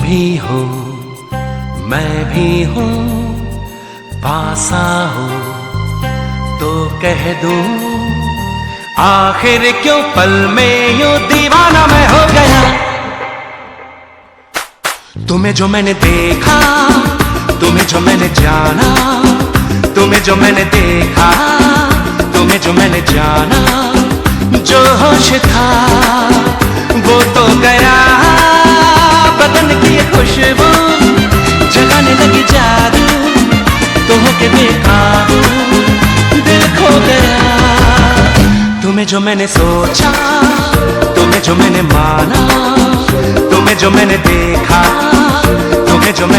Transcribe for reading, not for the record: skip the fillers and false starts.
भी हो मैं भी हूँ, पास आओ तो कह दूं, आखिर क्यों पल में यूं दीवाना मैं हो गया। तुम्हें जो मैंने देखा, तुम्हें जो मैंने जाना, तुम्हें जो मैंने देखा, तुम्हें जो मैंने जाना, जो होश था वो तो गया। बदन की खुशबू जगाने लगी जादू, तो होके बेकाबू दिल खो गया। तुम्हें जो मैंने सोचा, तुम्हें जो मैंने माना, तुम्हें जो मैंने देखा, तुम्हें जो मैंने